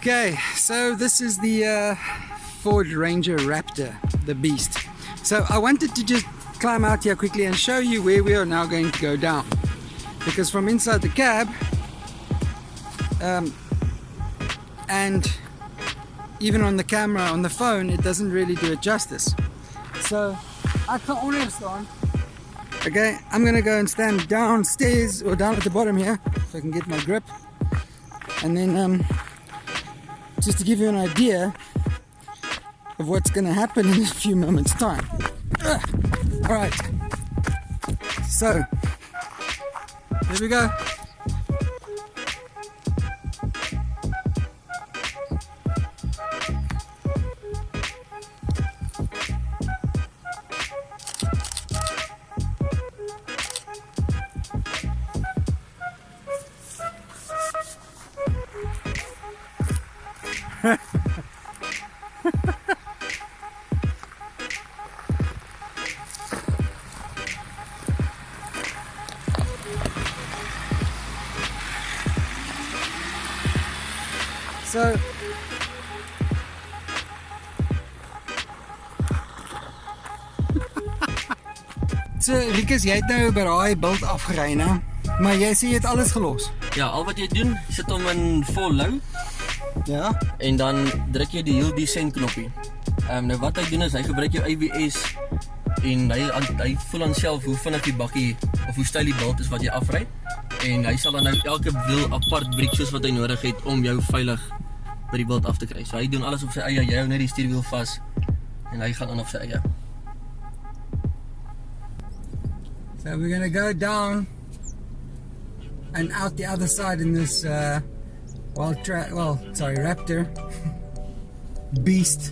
Okay, so this is the Ford Ranger Raptor, the beast. So I wanted to just climb out here quickly and show you where we are now going to go down, because from inside the cab and even on the camera on the phone it doesn't really do it justice. So I can't understand. Okay, I'm gonna go and stand downstairs or down at the bottom here so I can get my grip, and then just to give you an idea of what's gonna happen in a few moments time. Alright, so here we go. So Rikus, jy het nou by daai bult afgery, né? Maar jy sê jy het alles gelos. Ja, al wat jy doen, sit hom in vol low. Ja. En dan druk jy die heel descent knoppie. Nou wat hy doen is, hy gebruik jou ABS en hy voel aan self hoe vinnig die bakkie of hoe styl die bult is wat jy afry. En hy sal dan nou elke wiel apart breek soos wat hy nodig het om jou veilig by die bult af te kry. So hy doen alles op sy eie, jy hou net die stuurwiel vas en hy gaan aan op sy eie. So we're gonna go down and out the other side in this Raptor beast.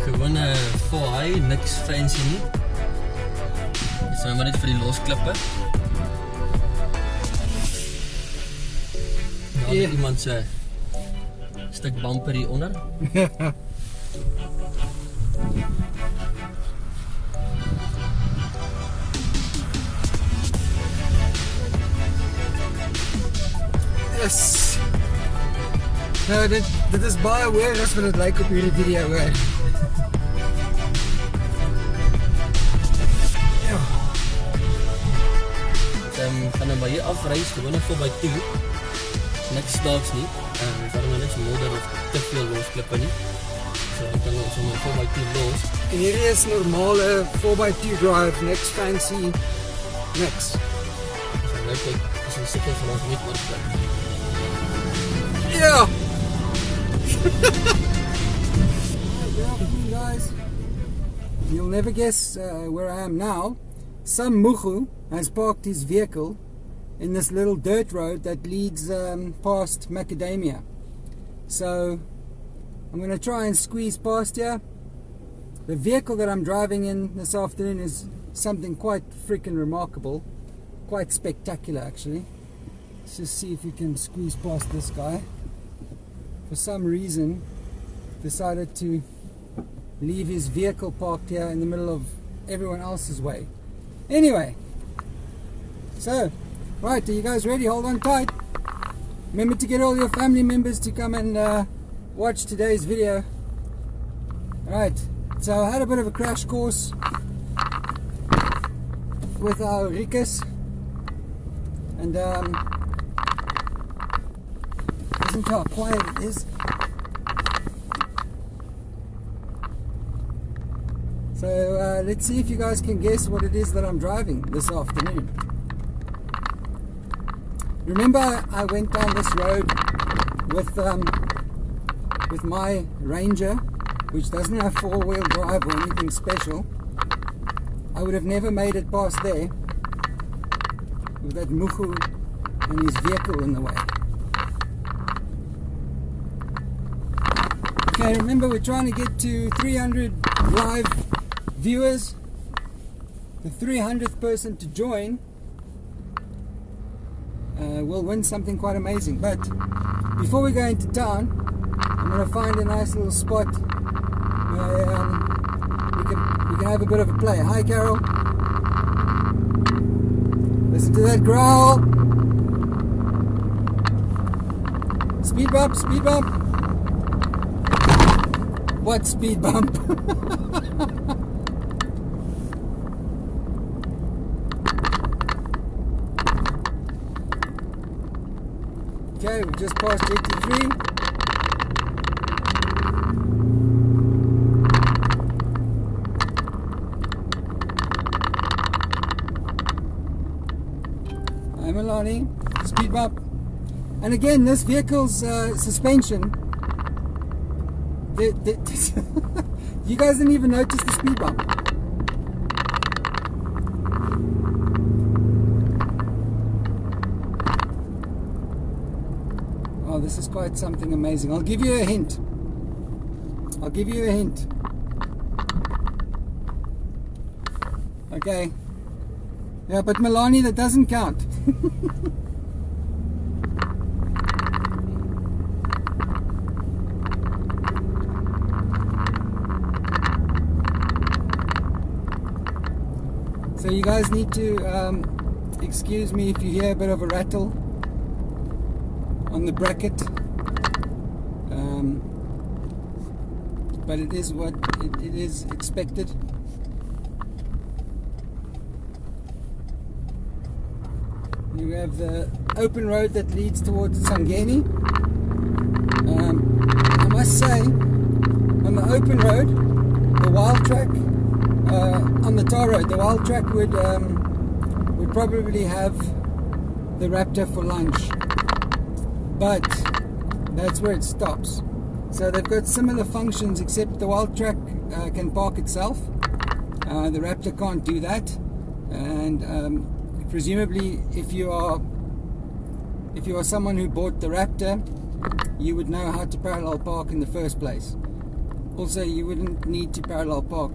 Gewone voor hy, niks fancy nie. Dit is nou maar net vir die losklippe. Daar is iemand se stuk bumper hier onder. Yes. Nou, dit is baie weer as wat dit lyk op hierdie video hoor. Gaan nou by hier afreis, gewoon 4x2. Niks staaks nie. Daar is niks modder of te veel losklippe nie. So ek kan nou sommer 4x2 los. En hierdie is normale 4x2 drive, niks fancy, niks. So nou kyk, is een seker van ons niet oorklik. Yeah! Good afternoon guys. You'll never guess where I am now. Some mugu has parked his vehicle in this little dirt road that leads past macadamia. So I'm going to try and squeeze past here. The vehicle that I'm driving in this afternoon is something quite freaking remarkable, quite spectacular actually. Let's just see if we can squeeze past this guy. For some reason decided to leave his vehicle parked here in the middle of everyone else's way. Anyway, so right, are you guys ready? Hold on tight. Remember to get all your family members to come and watch today's video. Alright, so I had a bit of a crash course with our Rikus, and isn't how quiet it is. So let's see if you guys can guess what it is that I'm driving this afternoon. Remember I went down this road with my Ranger, which doesn't have four-wheel drive or anything special. I would have never made it past there. with that muhu and his vehicle in the way. Okay, remember we're trying to get to 300 live viewers. The 300th person to join will win something quite amazing. But before we go into town, I'm going to find a nice little spot where we can have a bit of a play. Hi, Carol. Listen to that growl. Speed bump, speed bump. What speed bump? Okay, we just passed 83. Hi Milani, speed bump. And again, this vehicle's suspension, you guys didn't even notice the speed bump. Oh, this is quite something amazing. I'll give you a hint. I'll give you a hint. Okay. Yeah, but Milani, that doesn't count. So you guys need to excuse me if you hear a bit of a rattle on the bracket, but it is what it is expected. You have the open road that leads towards Tzaneen. I must say, on the open road, the wild track, on the tar road, the wild track would probably have the Raptor for lunch, but that's where it stops. So they've got similar functions, except the wild track can park itself. The Raptor can't do that, and presumably, if you are someone who bought the Raptor, you would know how to parallel park in the first place. Also, you wouldn't need to parallel park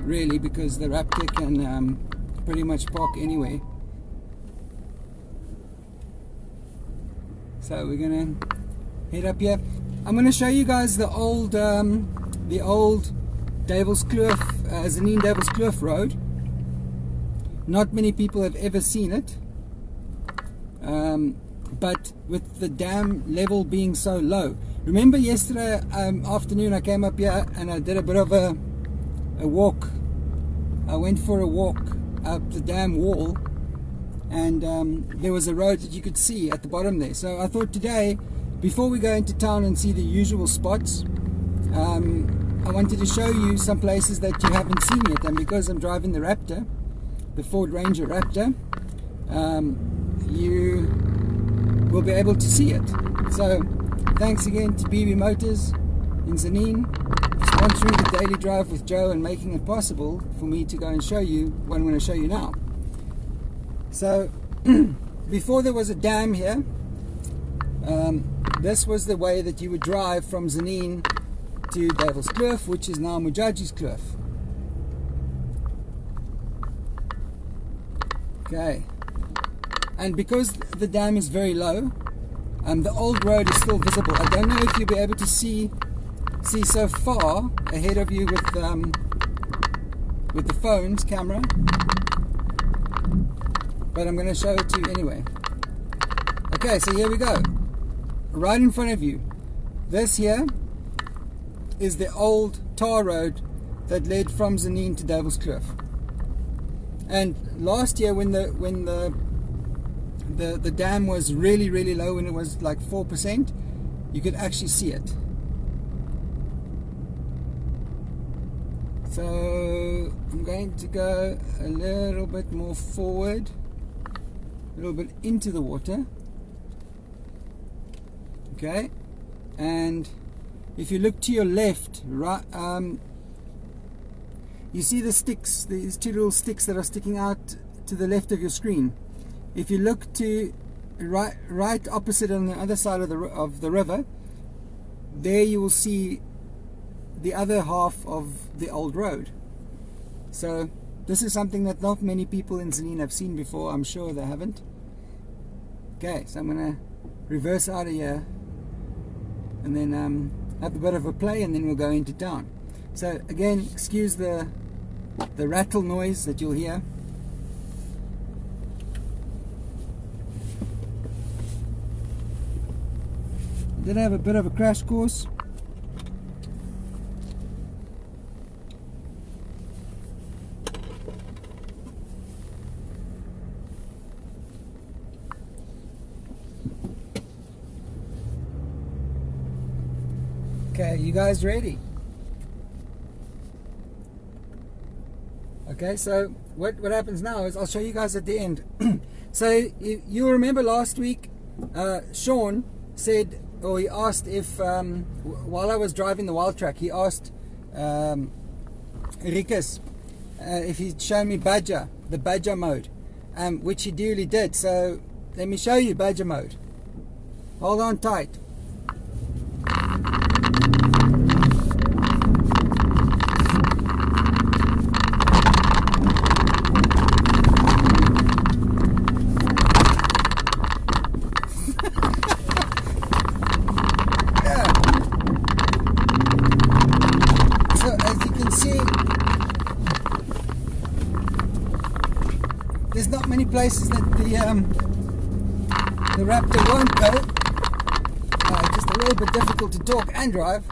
really, because the Raptor can pretty much park anywhere. So we're gonna head up here. I'm gonna show you guys the old Duivelskloof, Tzaneen Duivelskloof road. Not many people have ever seen it, but with the dam level being so low. Remember yesterday afternoon I came up here and I did a bit of a walk. I went for a walk up the dam wall, and there was a road that you could see at the bottom there. So I thought today, before we go into town and see the usual spots, I wanted to show you some places that you haven't seen yet. And because I'm driving the Raptor, the Ford Ranger Raptor, you will be able to see it. So thanks again to BB Motors in Tzaneen for sponsoring the Daily Drive with Joe and making it possible for me to go and show you what I'm going to show you now. So before there was a dam here, this was the way that you would drive from Tzaneen to Duivelskloof, which is now Mujaji's Kloof. Okay, and because the dam is very low, the old road is still visible. I don't know if you'll be able to see so far ahead of you with the phone's camera, but I'm going to show it to you anyway. Okay, so here we go. Right in front of you, this here is the old tar road that led from Tzaneen to Duivelskloof. And last year, when the dam was really low, when it was like 4%, you could actually see it. So I'm going to go a little bit more forward, a little bit into the water. Okay, and if you look to your left, right, you see the sticks, these two little sticks that are sticking out to the left of your screen. if you look to right opposite on the other side of the river, there you will see the other half of the old road. So this is something that not many people in Tzaneen have seen before. I'm sure they haven't. Okay, so I'm gonna reverse out of here and then have a bit of a play, and then we'll go into town. So again, excuse the rattle noise that you'll hear. Did have a bit of a crash course. Okay, you guys ready? Okay, so what happens now is I'll show you guys at the end. So you remember last week, Sean said, or he asked if, while I was driving the wild track, he asked Rikus if he'd show me Badger, the Badger mode, which he duly did. So let me show you Badger mode. Hold on tight. There's not many places that the Raptor won't go. Just a little bit difficult to talk and drive.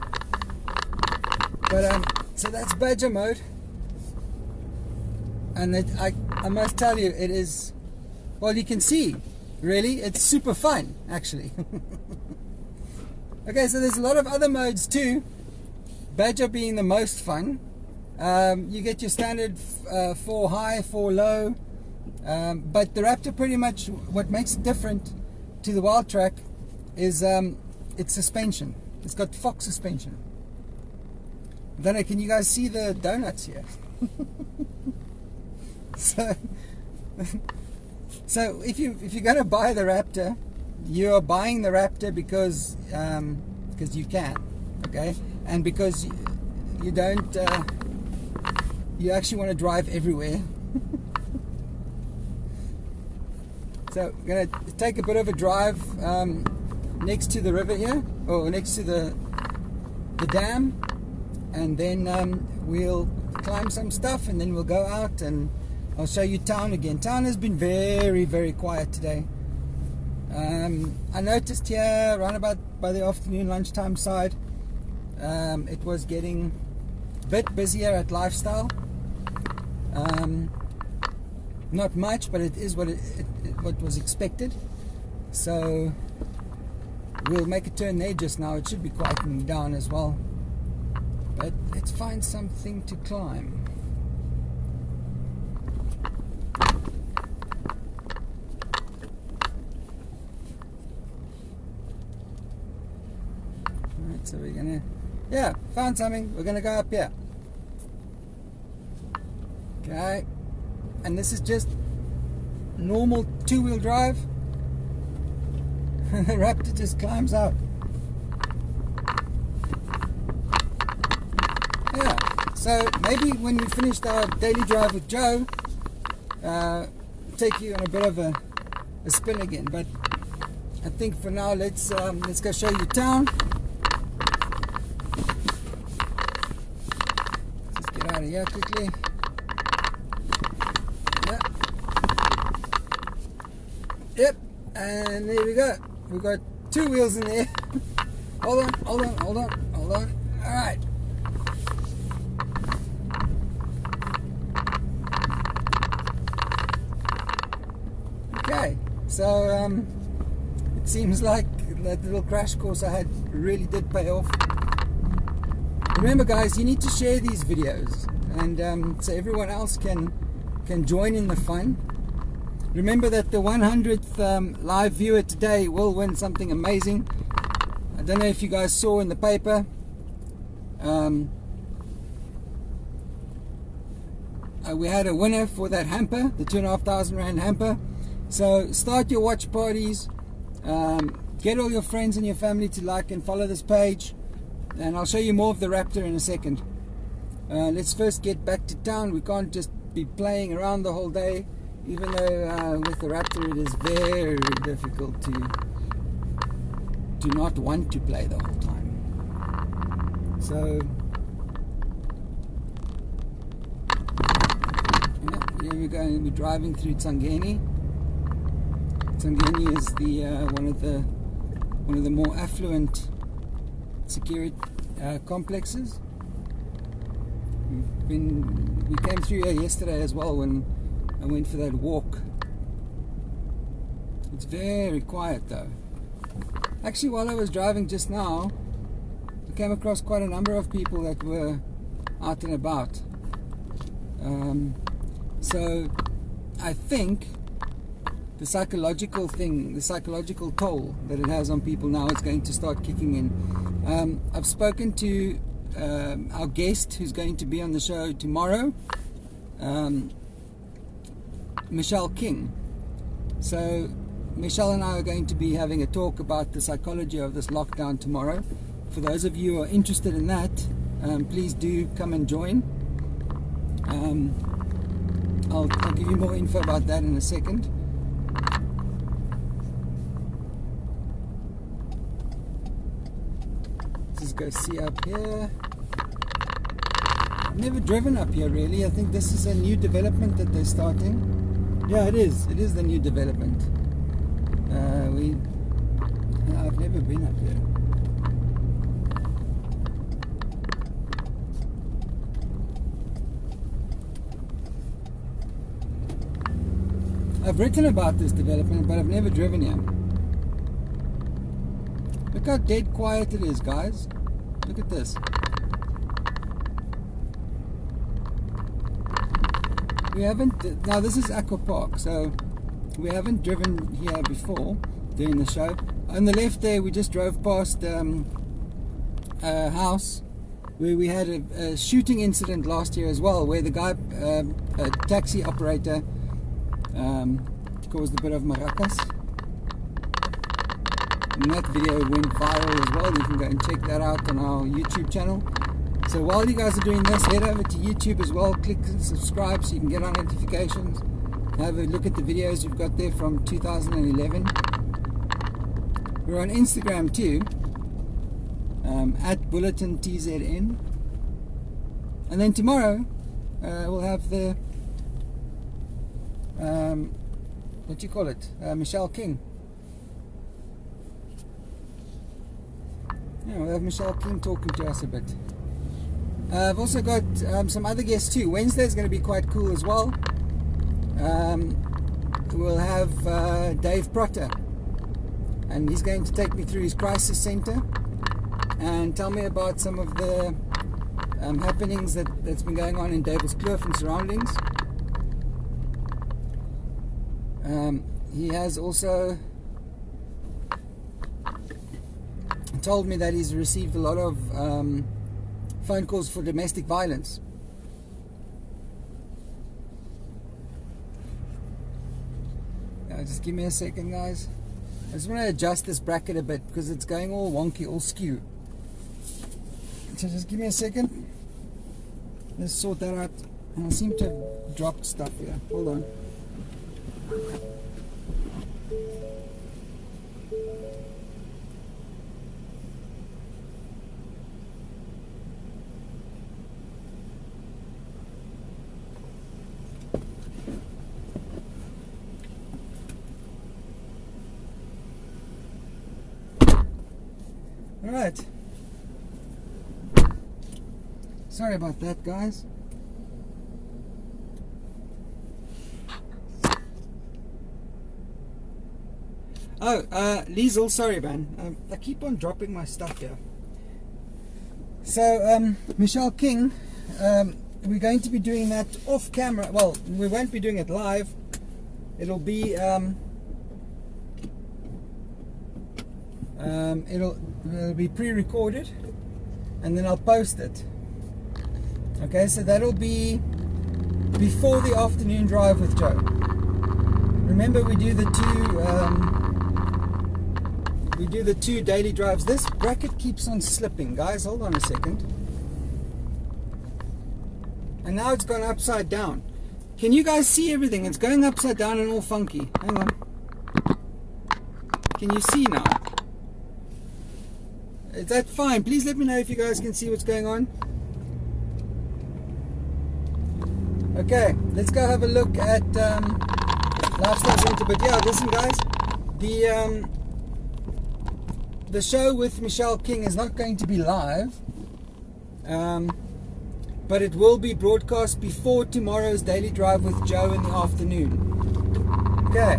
But so that's Badger mode, and I must tell you, it is, well, you can see, really, it's super fun actually. Okay, so there's a lot of other modes too. Badger being the most fun. You get your standard 4 high, 4 low. But the Raptor, pretty much what makes it different to the wild track is its suspension. It's got Fox suspension. Then can you guys see the donuts here? So if you're going to buy the Raptor, you are buying the Raptor because you can, okay, and because you don't you actually want to drive everywhere. So we're going to take a bit of a drive next to the river here, or next to the dam, and then we'll climb some stuff, and then we'll go out and I'll show you town again. Town has been very, very quiet today. I noticed here around about by the afternoon, lunchtime side, it was getting a bit busier at Lifestyle. Not much, but it is what was expected. So we'll make a turn there just now. It should be quieting down as well. But let's find something to climb. Alright, so we're gonna, yeah, found something. We're gonna go up here. Okay. And this is just normal 2-wheel drive. And the Raptor just climbs out. Yeah, so maybe when we finished our daily drive with Joe, take you on a bit of a spin again. But I think for now, let's go show you town. Let's just get out of here quickly. Yep, and there we go. We've got 2 wheels in there. Hold on. Alright. Okay, so it seems like that little crash course I had really did pay off. Remember guys, you need to share these videos, and so everyone else can join in the fun. Remember that the 100th live viewer today will win something amazing. I don't know if you guys saw in the paper. We had a winner for that hamper, the 2,500 rand hamper. So start your watch parties. Get all your friends and your family to like and follow this page, and I'll show you more of the Raptor in a second. Let's first get back to town. We can't just be playing around the whole day, even though with the Raptor it is very difficult to not want to play the whole time. So yeah, here we go. We're driving through Tzaneen. Tzaneen is the one of the more affluent security complexes. We came through here yesterday as well when I went for that walk. It's very quiet though. Actually, while I was driving just now, I came across quite a number of people that were out and about. So I think the psychological toll that it has on people now is going to start kicking in. I've spoken to our guest who's going to be on the show tomorrow, Michelle King. So Michelle and I are going to be having a talk about the psychology of this lockdown tomorrow. For those of you who are interested in that, please do come and join. I'll give you more info about that in a second. Let's go see up here. I've never driven up here really. I think this is a new development that they're starting. Yeah, it is. It is the new development. I've never been up here. I've written about this development, but I've never driven here. Look how dead quiet it is, guys. Look at this. We haven't, now this is Aqua Park, so we haven't driven here before during the show. On the left there, we just drove past a house where we had a shooting incident last year as well, where the guy, a taxi operator, caused a bit of maracas. And that video went viral as well. You can go and check that out on our YouTube channel. So while you guys are doing this, head over to YouTube as well, click subscribe so you can get our notifications. Have a look at the videos we've got there from 2011. We're on Instagram too, at Bulletin TZN. And then tomorrow we'll have the what do you call it? Michelle King. Yeah, we'll have Michelle King talking to us a bit. I've also got some other guests too. Wednesday is going to be quite cool as well. We'll have Dave Protter, and he's going to take me through his crisis center and tell me about some of the happenings that's been going on in Duivelskloof and surroundings. He has also told me that he's received a lot of phone calls for domestic violence. Just give me a second, guys. I just want to adjust this bracket a bit because it's going all wonky, all skew. So just give me a second. Let's sort that out. And I seem to have dropped stuff here. Hold on. Alright. Sorry about that, guys. Oh, Liesel, sorry man. I keep on dropping my stuff here. So, Michelle King, we're going to be doing that off camera. Well, we won't be doing it live. It'll be, it'll be pre-recorded and then I'll post it. Okay, so that'll be before the afternoon drive with Joe. remember we do the two daily drives. This bracket keeps on slipping, guys. Hold on a second. And now it's gone upside down. Can you guys see everything? It's going upside down and all funky. Hang on. Can you see now? Is that fine? Please let me know if you guys can see what's going on. Okay, let's go have a look at Lifestyle Center. But yeah, listen guys, the show with Michelle King is not going to be live, but it will be broadcast before tomorrow's Daily Drive with Joe in the afternoon. Okay,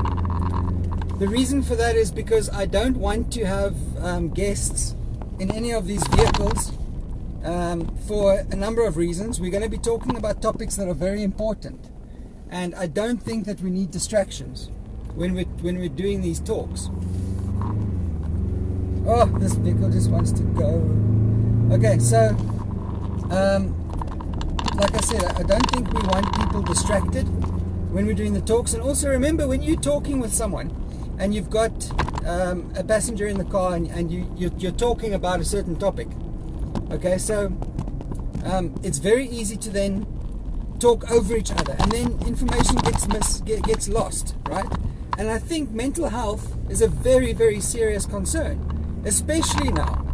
the reason for that is because I don't want to have guests in any of these vehicles for a number of reasons. We're going to be talking about topics that are very important, and I don't think that we need distractions when we're doing these talks. Oh, this vehicle just wants to go. Okay, so like I said, I don't think we want people distracted when we're doing the talks. And also remember, when you're talking with someone and you've got a passenger in the car and you're talking about a certain topic, okay, so it's very easy to then talk over each other, and then information gets lost, right? And I think mental health is a very, very serious concern, especially now.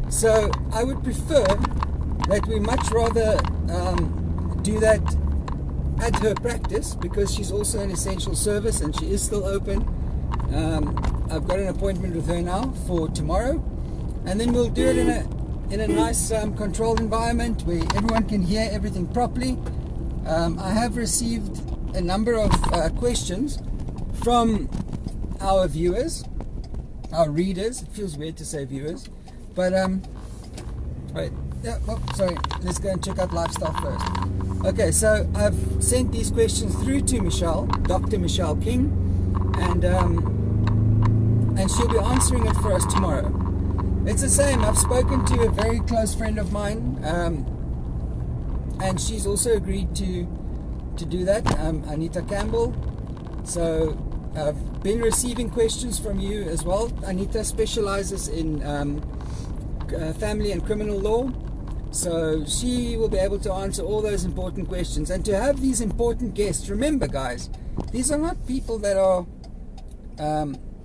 So I would prefer that we much rather do that at her practice, because she's also an essential service and she is still open. I've got an appointment with her now for tomorrow, and then we'll do it in a nice controlled environment where everyone can hear everything properly. I have received a number of questions from our viewers, our readers. It feels weird to say viewers, but wait, yeah, oh, sorry, let's go and check out lifestyle first. Okay, so I've sent these questions through to Michelle, Dr. Michelle King, and she'll be answering it for us tomorrow. It's the same. I've spoken to a very close friend of mine, and she's also agreed to do that, Anita Campbell. So I've been receiving questions from you as well. Anita specializes in family and criminal law, so she will be able to answer all those important questions. And to have these important guests, remember guys, these are not people that are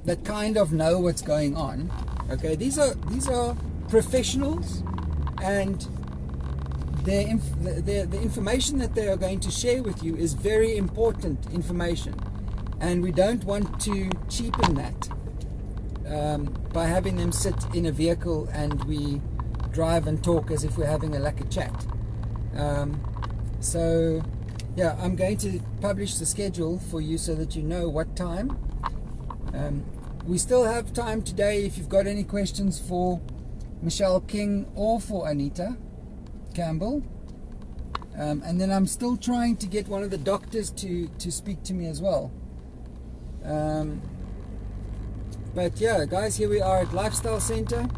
that kind of know what's going on. Okay, these are professionals, and the information that they are going to share with you is very important information, and we don't want to cheapen that by having them sit in a vehicle and we drive and talk as if we're having a lacquer chat. So yeah, I'm going to publish the schedule for you so that you know what time. We still have time today if you've got any questions for Michelle King or for Anita Campbell. And then I'm still trying to get one of the doctors to speak to me as well. But yeah, guys, here we are at Lifestyle Center.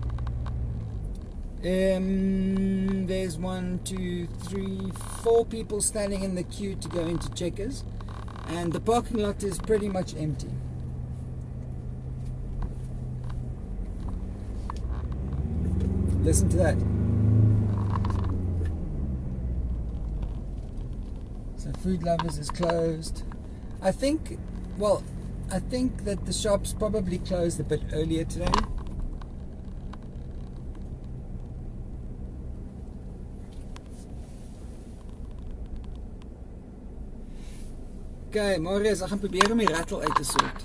There's 1, 2, 3, 4 people standing in the queue to go into Checkers, and the parking lot is pretty much empty. Listen to that. So Food Lovers is closed. I think that the shops probably closed a bit earlier today. Okay, Marius, ek gaan probeer om die rattle uit te sort.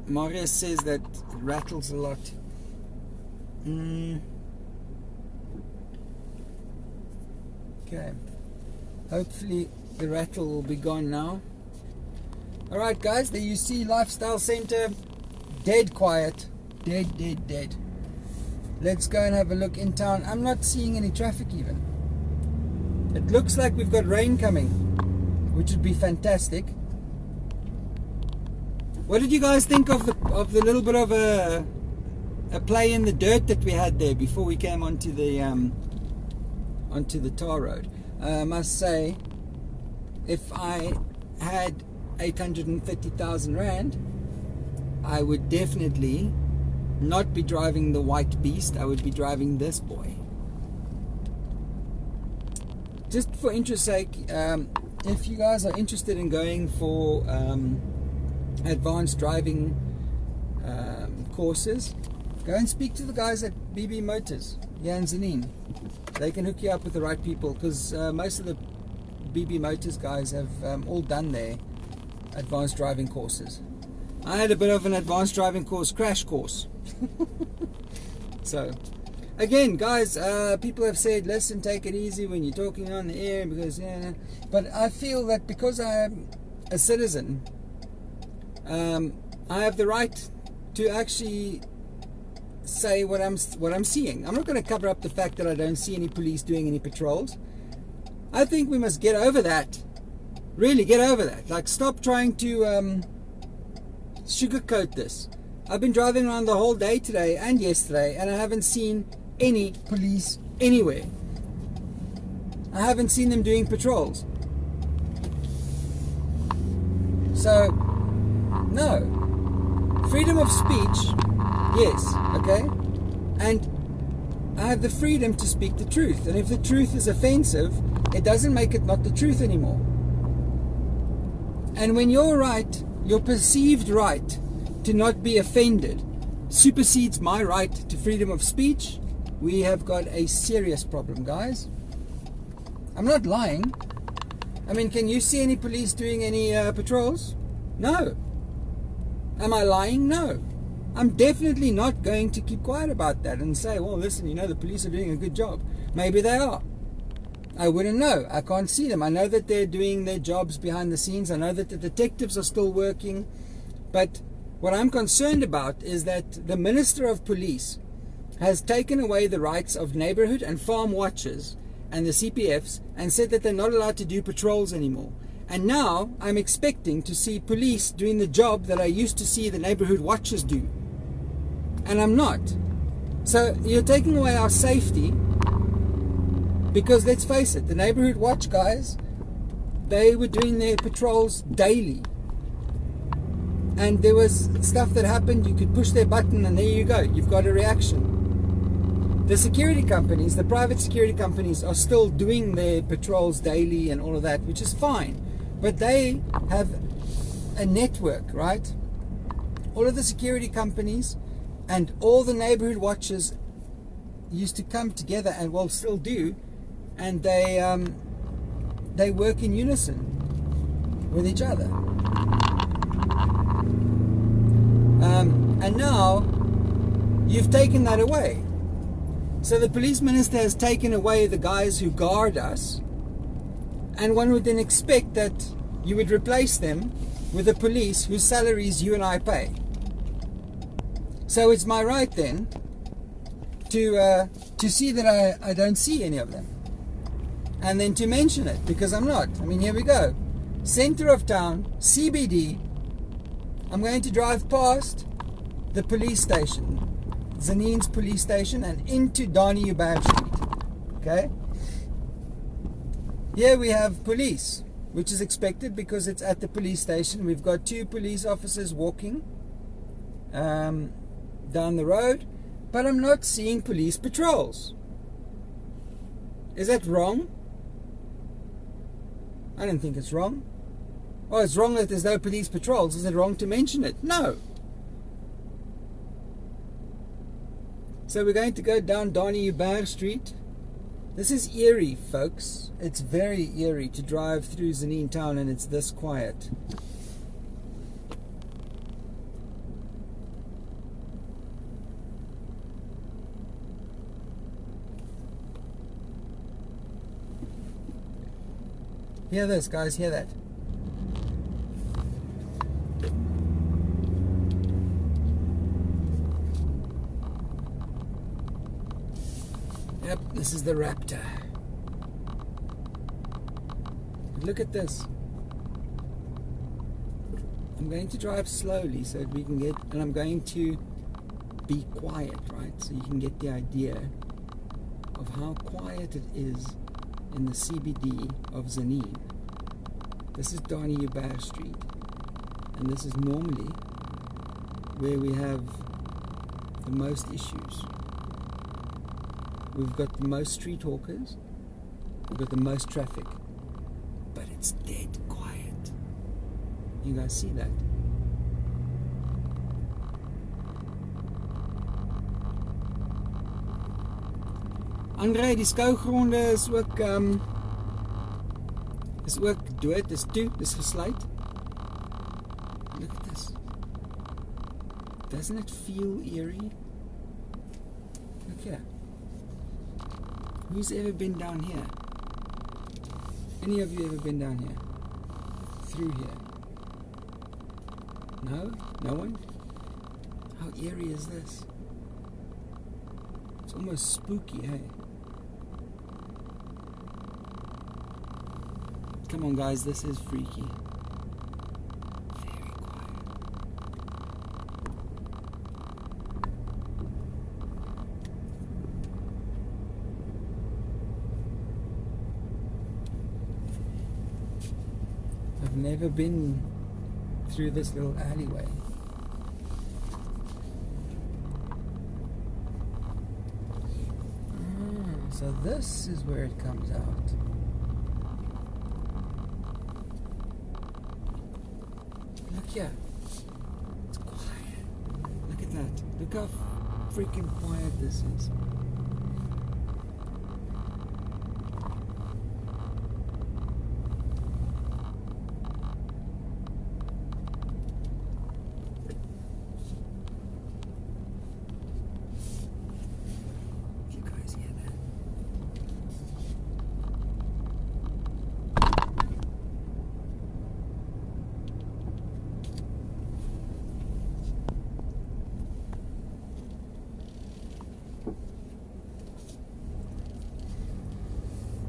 Marius says that it rattles a lot. Okay, hopefully the rattle will be gone now. Alright guys, there you see Lifestyle Center, dead quiet, dead. Let's go and have a look in town. I'm not seeing any traffic even. It looks like we've got rain coming, which would be fantastic. What did you guys think of the little bit of a play in the dirt that we had there before we came onto the tar road? I must say, if I had 830,000 rand, I would definitely not be driving the white beast. I would be driving this boy. Just for interest's sake, if you guys are interested in going for advanced driving courses, go and speak to the guys at BB Motors here in Tzaneen. They can hook you up with the right people, because most of the BB Motors guys have all done their advanced driving courses. I had a bit of an advanced driving course, crash course. So again, guys, people have said, listen, take it easy when you're talking on the air, because but I feel that because I am a citizen, I have the right to actually say what I'm seeing. I'm not going to cover up the fact that I don't see any police doing any patrols. I think we must get over that. Really get over that. Like, stop trying to sugarcoat this. I've been driving around the whole day today and yesterday, and I haven't seen any police anywhere. I haven't seen them doing patrols. So, no. Freedom of speech, yes, okay? And I have the freedom to speak the truth. And if the truth is offensive, it doesn't make it not the truth anymore. And when your right, your perceived right to not be offended, supersedes my right to freedom of speech, we have got a serious problem, guys. I'm not lying. I mean, can you see any police doing any patrols? No. Am I lying? No. I'm definitely not going to keep quiet about that and say, well, listen, the police are doing a good job. Maybe they are. I wouldn't know. I can't see them. I know that they're doing their jobs behind the scenes. I know that the detectives are still working. But what I'm concerned about is that the Minister of Police has taken away the rights of neighborhood and farm watchers and the CPFs and said that they're not allowed to do patrols anymore. And now I'm expecting to see police doing the job that I used to see the neighborhood watchers do. And I'm not. So you're taking away our safety, because let's face it, the neighborhood watch guys, they were doing their patrols daily. And there was stuff that happened, you could push their button and there you go, you've got a reaction. The security companies, the private security companies, are still doing their patrols daily and all of that, which is fine. But they have a network, right? All of the security companies and all the neighborhood watchers used to come together, and well, still do, and they work in unison with each other. And now you've taken that away. So the police minister has taken away the guys who guard us, and one would then expect that you would replace them with the police whose salaries you and I pay. So it's my right then to see that I don't see any of them, and then to mention it, because I'm not. I mean, here we go. Center of town, CBD. I'm going to drive past the police station, Tzaneen's police station, and into Donnie Ubab Street. Okay? Here we have police, which is expected because it's at the police station. We've got 2 police officers walking down the road, but I'm not seeing police patrols. Is that wrong? I don't think it's wrong. Oh, it's wrong that there's no police patrols. Is it wrong to mention it? No. So we're going to go down Donnie Ubab Street. This is eerie, folks. It's very eerie to drive through Tzaneen town and it's this quiet. Hear this, guys, hear that. Yep, this is the Raptor. Look at this. I'm going to drive slowly so that we can get, and I'm going to be quiet, right? So you can get the idea of how quiet it is in the CBD of Tzaneen. This is Donny Uber Street, and this is normally where we have the most issues. We've got the most street hawkers, we've got the most traffic, but it's dead quiet. You guys see that? Andre, die skougronde is ook dood, is toe, is gesluit. Look at this. Doesn't it feel eerie? Look here. Who's ever been down here? Any of you ever been down here? Through here? No? No one? How eerie is this? It's almost spooky, hey? Come on guys, this is freaky. Very quiet. I've never been through this little alleyway. So this is where it comes out. Look here. It's quiet. Look at that. Look how freaking quiet this is. You guys hear that?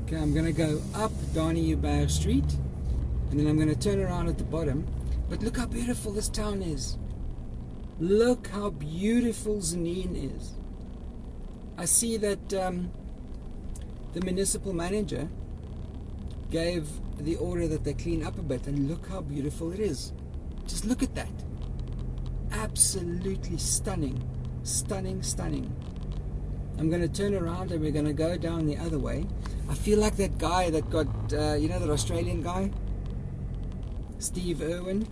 Okay, I'm going to go up Donny Uber Street, and then I'm going to turn around at the bottom. But look how beautiful this town is. Look how beautiful Tzaneen is. I see that the municipal manager gave the order that they clean up a bit, and look how beautiful it is. Just look at that. Absolutely stunning. Stunning, stunning. I'm going to turn around and we're going to go down the other way. I feel like that guy that got, you know, that Australian guy? Steve Irwin.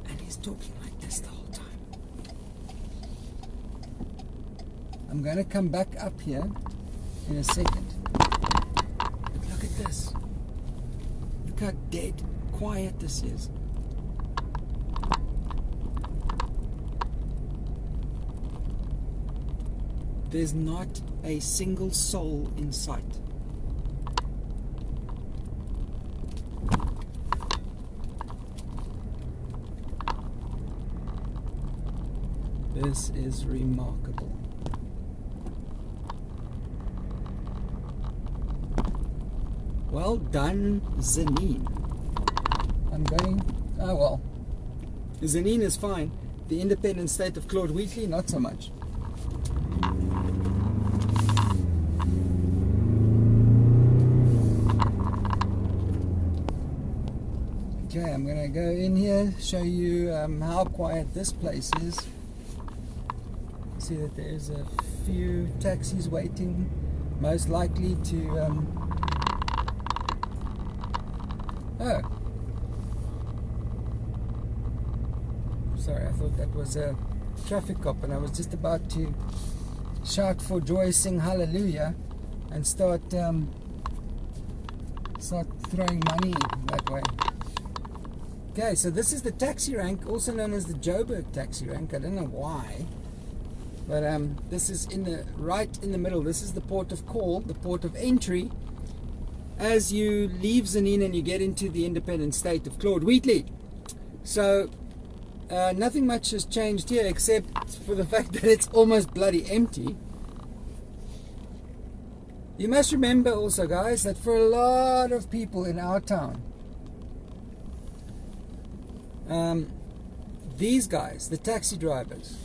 And he's talking like this the whole time. I'm going to come back up here in a second. But look at this. Look how dead quiet this is. There's not a single soul in sight. This is remarkable. Well done, Tzaneen. I'm going... Oh well. Tzaneen is fine. The independent state of Claude Wheatley, not so much. Okay, I'm going to go in here, show you how quiet this place is. See that there's a few taxis waiting, most likely to... Oh! Sorry, I thought that was a traffic cop, and I was just about to shout for joy, sing hallelujah, and start throwing money that way. Okay, so this is the taxi rank, also known as the Joburg taxi rank. I don't know why, but this is right in the middle. This is the port of call, the port of entry, as you leave Tzaneen and you get into the independent state of Claude Wheatley. So nothing much has changed here except for the fact that it's almost bloody empty. You must remember also, guys, that for a lot of people in our town, these guys, the taxi drivers,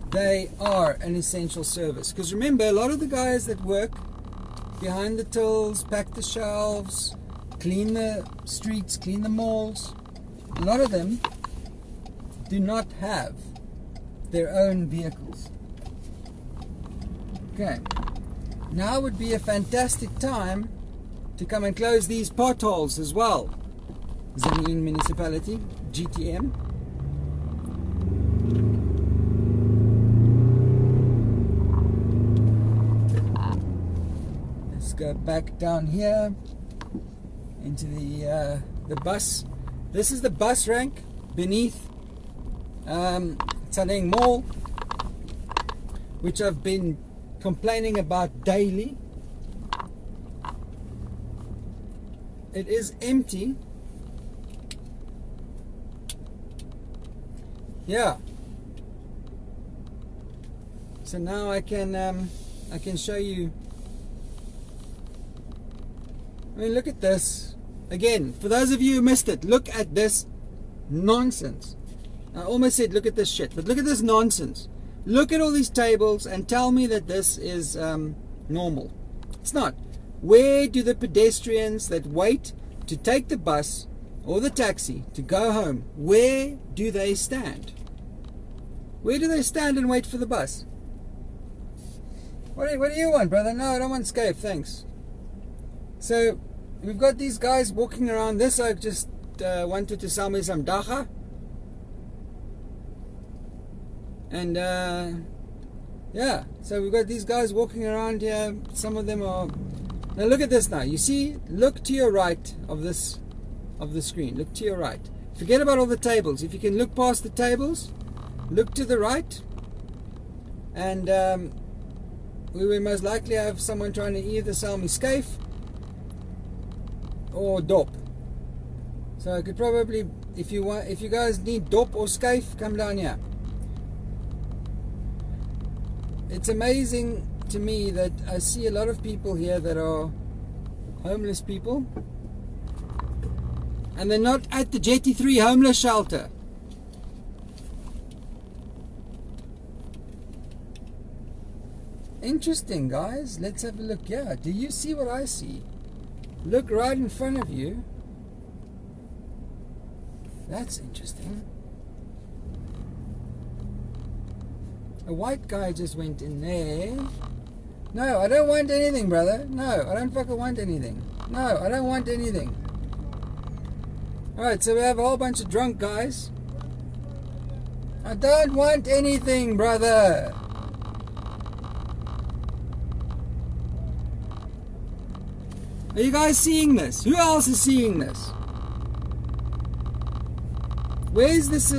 they are an essential service. Because remember, a lot of the guys that work behind the tills, pack the shelves, clean the streets, clean the malls. A lot of them do not have their own vehicles. Okay, now would be a fantastic time to come and close these potholes as well. Tzaneen Municipality, GTM. Let's go back down here into the bus. This is the bus rank beneath Tzaneen Mall, which I've been complaining about daily. It is empty. Yeah. So now I can show you. I mean, look at this. Again, for those of you who missed it, look at this nonsense. I almost said look at this shit, but look at this nonsense. Look at all these tables and tell me that this is normal. It's not. Where do the pedestrians that wait to take the bus or the taxi to go home, where do they stand? Where do they stand and wait for the bus? What do you want, brother? No, I don't want scave, thanks. So, we've got these guys walking around. This I just wanted to sell me some dacha. And, yeah, so we've got these guys walking around here. Some of them are... Now look at this now. You see, look to your right of the screen. Look to your right. Forget about all the tables. If you can look past the tables, look to the right. And we will most likely have someone trying to either sell me scaife or dop. So I could probably, if you guys need dop or scaife, come down here. It's amazing to me that I see a lot of people here that are homeless people, and they're not at the Jetty 3 homeless shelter. Interesting, guys. Let's have a look. Yeah, do you see what I see? Look right in front of you. That's interesting. A white guy just went in there. No, I don't want anything, brother. No, I don't fucking want anything. No, I don't want anything. Alright, so we have a whole bunch of drunk guys. I don't want anything, brother. Are you guys seeing this? Who else is seeing this? Where's this?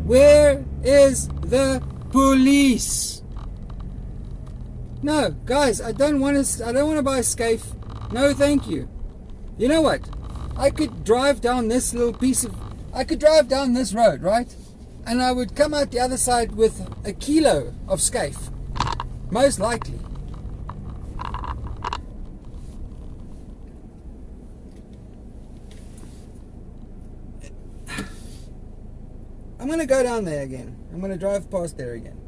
Where is the police? No, guys, I don't want to buy a scaife. No, thank you. You know what? I could drive down this little piece of... I could drive down this road, right? And I would come out the other side with a kilo of scaife. Most likely. I'm going to go down there again. I'm going to drive past there again.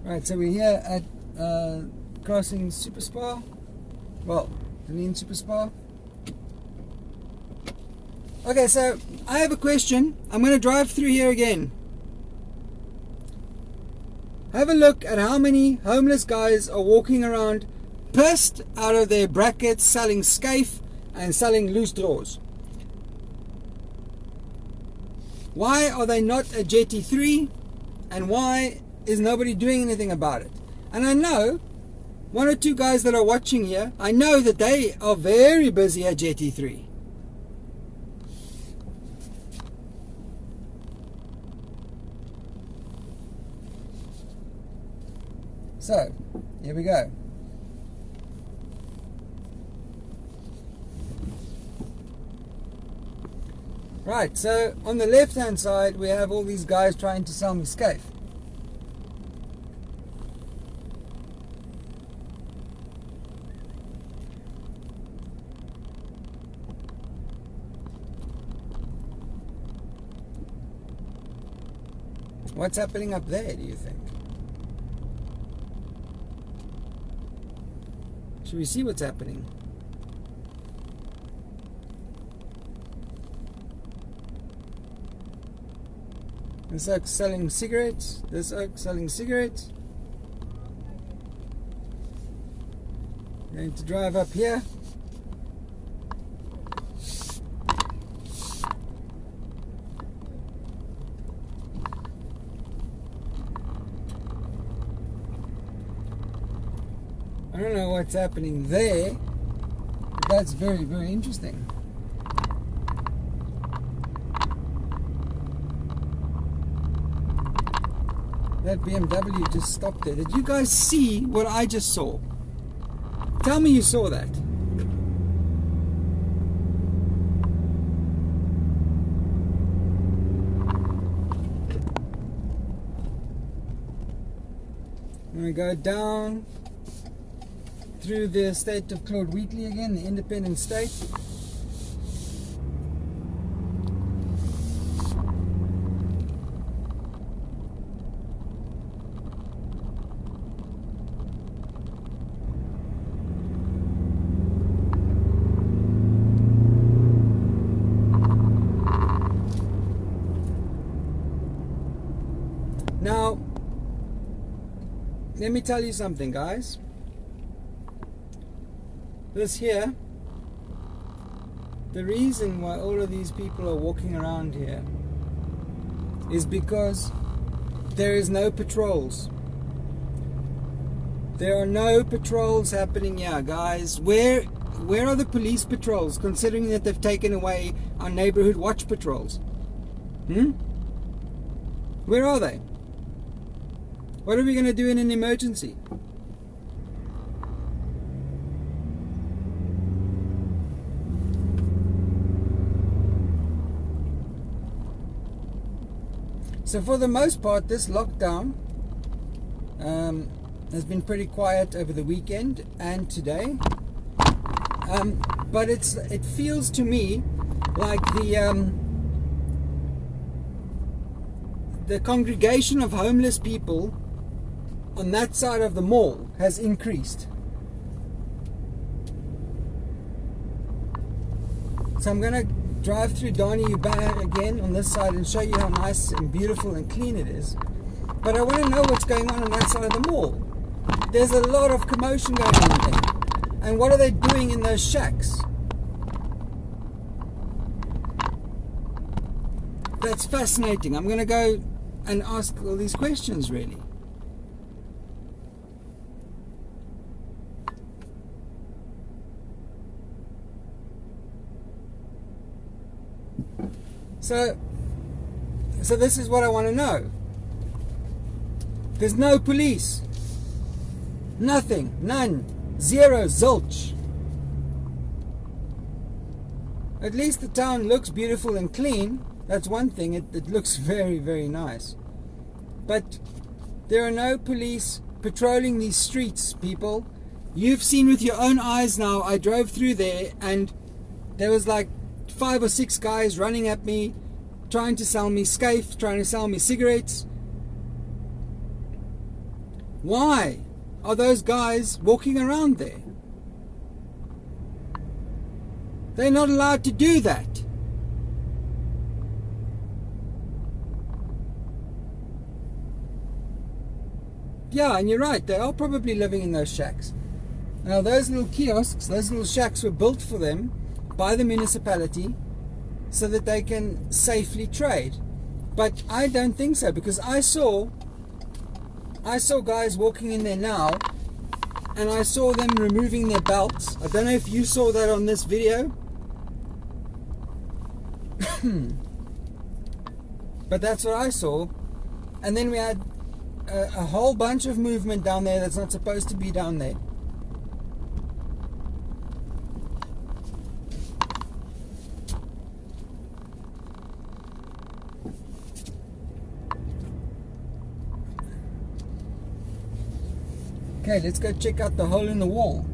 Right, so we're here at crossing Super Spa. Well, Tzaneen Super Spa. Okay, so I have a question. I'm going to drive through here again. Have a look at how many homeless guys are walking around pissed out of their brackets, selling scaife and selling loose drawers. Why are they not at Jetty 3? And why is nobody doing anything about it? And I know one or two guys that are watching here, I know that they are very busy at Jetty 3. So, here we go. Right, so on the left hand side we have all these guys trying to sell me scaife. What's happening up there, do you think? Should we see what's happening? This oak selling cigarettes. This oak selling cigarettes. Going to drive up here. I don't know what's happening there, but that's very, very interesting. That BMW just stopped there. Did you guys see what I just saw? Tell me you saw that. I'm going to go down through the estate of Claude Wheatley again, the independent state. Now, let me tell you something, guys. This here, the reason why all of these people are walking around here is because there is no patrols. There are no patrols happening here, guys. Where are the police patrols, considering that they've taken away our neighborhood watch patrols? Where are they? What are we going to do in an emergency? So for the most part, this lockdown has been pretty quiet over the weekend and today. But it feels to me like the congregation of homeless people on that side of the mall has increased. So I'm going to drive through Donny Ubaya again on this side and show you how nice and beautiful and clean it is. But I want to know what's going on that side of the mall. There's a lot of commotion going on there. And what are they doing in those shacks? That's fascinating. I'm going to go and ask all these questions, really. So this is what I want to know. There's no police. Nothing. None. Zero. Zilch. At least the town looks beautiful and clean. That's one thing. It looks very, very nice. But there are no police patrolling these streets, people. You've seen with your own eyes now. I drove through there and there was like 5 or 6 guys running at me, trying to sell me scafe, trying to sell me cigarettes. Why are those guys walking around there? They're not allowed to do that. Yeah, and you're right, they are probably living in those shacks. Now those little kiosks, those little shacks were built for them by the municipality so that they can safely trade. But I don't think so, because I saw guys walking in there now and I saw them removing their belts. I don't know if you saw that on this video. But that's what I saw. And then we had a whole bunch of movement down there that's not supposed to be down there. Okay, let's go check out the hole in the wall.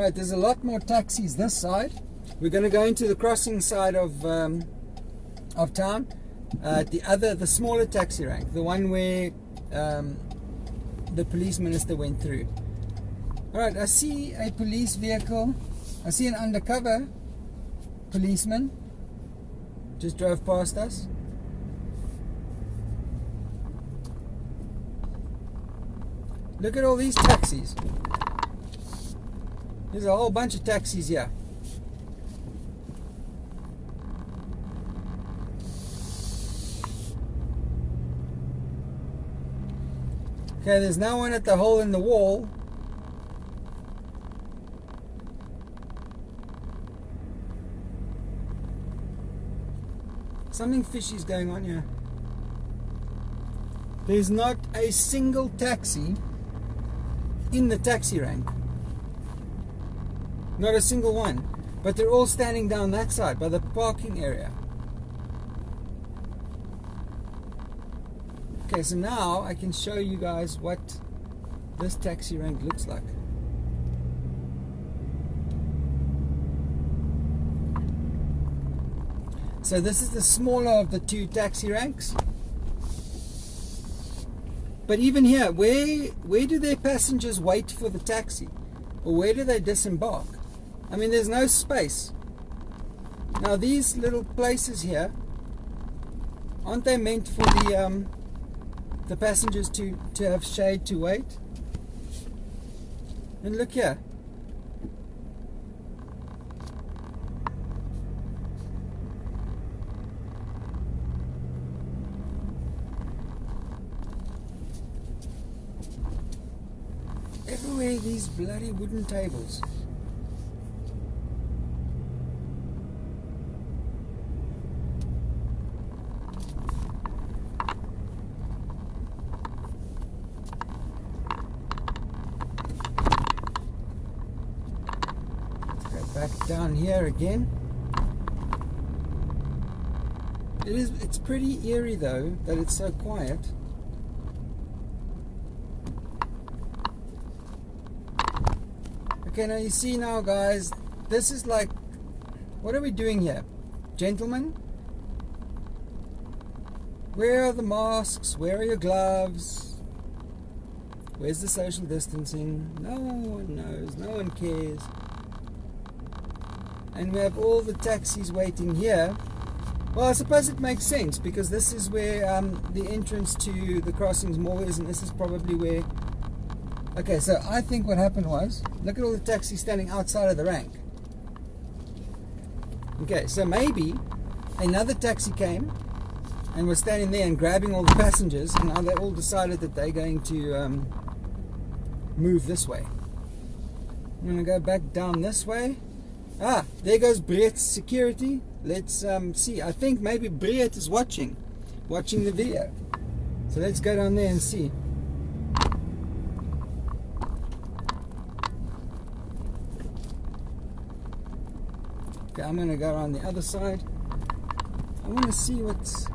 Right, there's a lot more taxis this side. We're going to go into the crossing side of town. The smaller taxi rank, the one where the police minister went through. Alright, I see a police vehicle. I see an undercover policeman. Just drove past us. Look at all these taxis. There's a whole bunch of taxis here. Okay, there's now one at the hole in the wall. Something fishy is going on here. There's not a single taxi in the taxi rank. Not a single one. But they're all standing down that side by the parking area. Okay, so now I can show you guys what this taxi rank looks like. So this is the smaller of the two taxi ranks. But even here, where do their passengers wait for the taxi? Or where do they disembark? I mean, there's no space. Now these little places here, aren't they meant for the passengers to have shade to wait? And look here. Everywhere these bloody wooden tables. Back down here again. It's pretty eerie though that it's so quiet. Okay, now you see now guys, this is like, what are we doing here? Gentlemen? Where are the masks? Where are your gloves? Where's the social distancing? No one knows, no one cares. And we have all the taxis waiting here. Well, I suppose it makes sense because this is where the entrance to the crossings mall is, and this is probably where... Okay, so I think what happened was, look at all the taxis standing outside of the rank. Okay, so maybe another taxi came and was standing there and grabbing all the passengers, and now they all decided that they're going to move this way. I'm going to go back down this way. Ah, there goes Brett's security. Let's see. I think maybe Brett is watching the video. So let's go down there and see. Okay, I'm gonna go around the other side. I want to see what's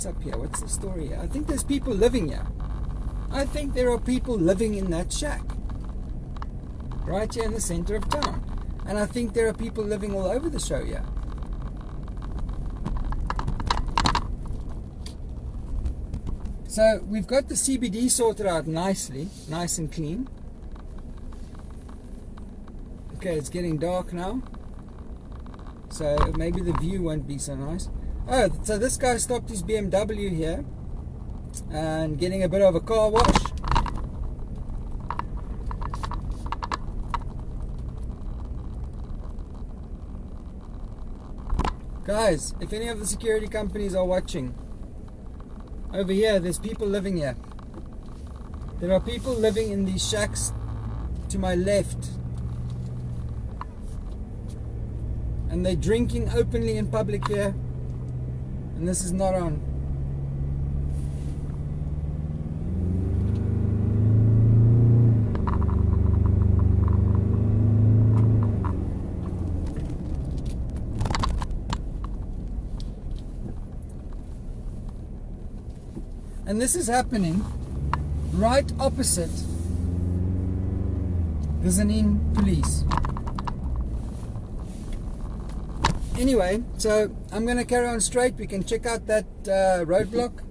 up here. What's the story here? I think there's people living here. I think there are people living in that shack right here in the center of town. And I think there are people living all over the show here. So we've got the CBD sorted out nicely, nice and clean. Okay, it's getting dark now. So maybe the view won't be so nice. Oh, so this guy stopped his BMW here and getting a bit of a car wash. Guys, if any of the security companies are watching, over here there's people living here. There are people living in these shacks to my left. And they're drinking openly in public here. And this is not on. And this is happening right opposite the Tzaneen police. Anyway, so I'm going to carry on straight. We can check out that roadblock